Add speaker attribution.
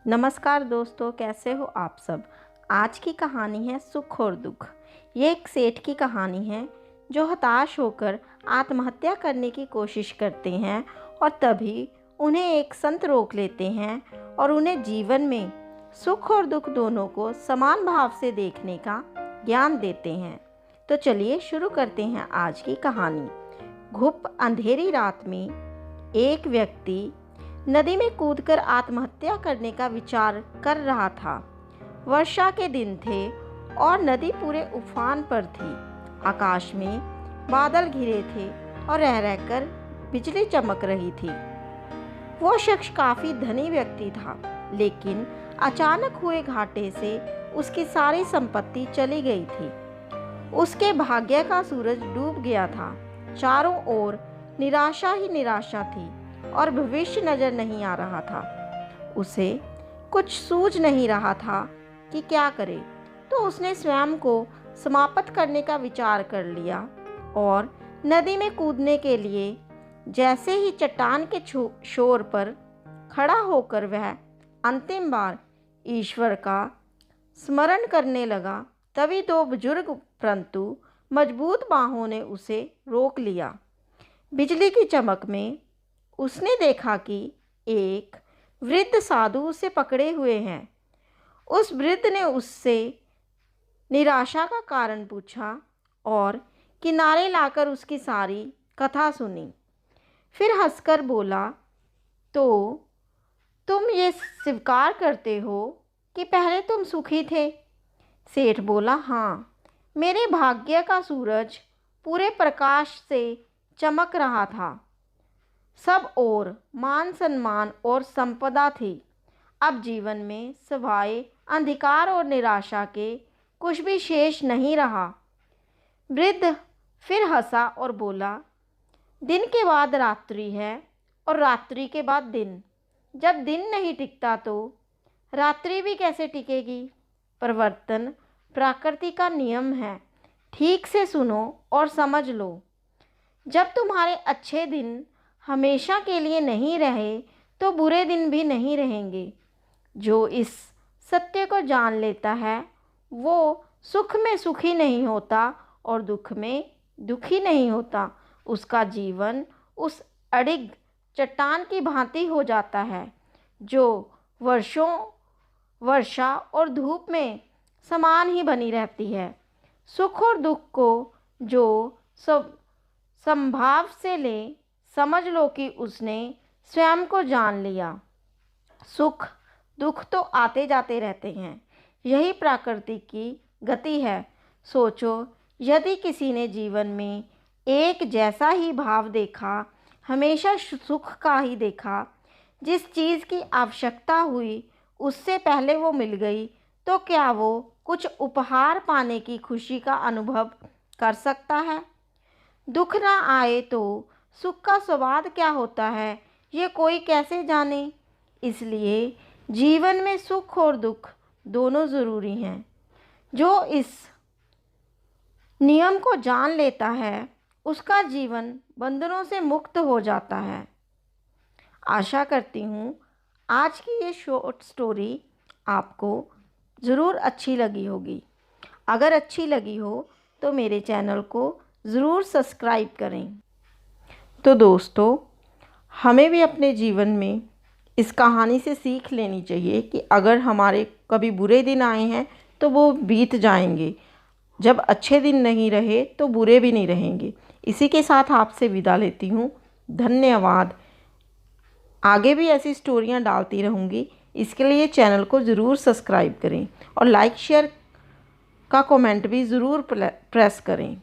Speaker 1: नमस्कार दोस्तों, कैसे हो आप सब। आज की कहानी है सुख और दुख। ये एक सेठ की कहानी है जो हताश होकर आत्महत्या करने की कोशिश करते हैं और तभी उन्हें एक संत रोक लेते हैं और उन्हें जीवन में सुख और दुख दोनों को समान भाव से देखने का ज्ञान देते हैं। तो चलिए शुरू करते हैं आज की कहानी। घुप अंधेरी रात में एक व्यक्ति नदी में कूदकर आत्महत्या करने का विचार कर रहा था। वर्षा के दिन थे और नदी पूरे उफान पर थी। आकाश में बादल घिरे थे और रह रहकर बिजली चमक रही थी। वो शख्स काफी धनी व्यक्ति था, लेकिन अचानक हुए घाटे से उसकी सारी संपत्ति चली गई थी। उसके भाग्य का सूरज डूब गया था। चारों ओर निराशा ही निराशा थी और भविष्य नजर नहीं आ रहा था। उसे कुछ सूझ नहीं रहा था कि क्या करे, तो उसने स्वयं को समाप्त करने का विचार कर लिया और नदी में कूदने के लिए जैसे ही चट्टान के शोर पर खड़ा होकर वह अंतिम बार ईश्वर का स्मरण करने लगा, तभी दो बुजुर्ग परंतु मजबूत बाहों ने उसे रोक लिया। बिजली की चमक में उसने देखा कि एक वृद्ध साधु उसे पकड़े हुए हैं। उस वृद्ध ने उससे निराशा का कारण पूछा और किनारे लाकर उसकी सारी कथा सुनी। फिर हंसकर बोला, तो तुम ये स्वीकार करते हो कि पहले तुम सुखी थे? सेठ बोला, हाँ, मेरे भाग्य का सूरज पूरे प्रकाश से चमक रहा था। सब और मान सम्मान और संपदा थी। अब जीवन में सिवाय अंधकार और निराशा के कुछ भी शेष नहीं रहा। वृद्ध फिर हंसा और बोला, दिन के बाद रात्रि है और रात्रि के बाद दिन। जब दिन नहीं टिकता तो रात्रि भी कैसे टिकेगी? परिवर्तन प्रकृति का नियम है। ठीक से सुनो और समझ लो। जब तुम्हारे अच्छे दिन हमेशा के लिए नहीं रहे तो बुरे दिन भी नहीं रहेंगे। जो इस सत्य को जान लेता है वो सुख में सुखी नहीं होता और दुख में दुखी नहीं होता। उसका जीवन उस अडिग चट्टान की भांति हो जाता है जो वर्षों वर्षा और धूप में समान ही बनी रहती है। सुख और दुख को जो सब संभाव से ले, समझ लो कि उसने स्वयं को जान लिया। सुख दुख तो आते जाते रहते हैं, यही प्रकृति की गति है। सोचो, यदि किसी ने जीवन में एक जैसा ही भाव देखा, हमेशा सुख का ही देखा, जिस चीज़ की आवश्यकता हुई उससे पहले वो मिल गई, तो क्या वो कुछ उपहार पाने की खुशी का अनुभव कर सकता है? दुख ना आए तो सुख का स्वाद क्या होता है, ये कोई कैसे जाने। इसलिए जीवन में सुख और दुख दोनों ज़रूरी हैं। जो इस नियम को जान लेता है उसका जीवन बंधनों से मुक्त हो जाता है। आशा करती हूँ आज की ये शॉर्ट स्टोरी आपको ज़रूर अच्छी लगी होगी। अगर अच्छी लगी हो तो मेरे चैनल को ज़रूर सब्सक्राइब करें। तो दोस्तों, हमें भी अपने जीवन में इस कहानी से सीख लेनी चाहिए कि अगर हमारे कभी बुरे दिन आए हैं तो वो बीत जाएंगे। जब अच्छे दिन नहीं रहे तो बुरे भी नहीं रहेंगे। इसी के साथ आपसे विदा लेती हूँ। धन्यवाद। आगे भी ऐसी स्टोरियाँ डालती रहूँगी। इसके लिए चैनल को ज़रूर सब्सक्राइब करें और लाइक शेयर का कमेंट भी ज़रूर प्रेस करें।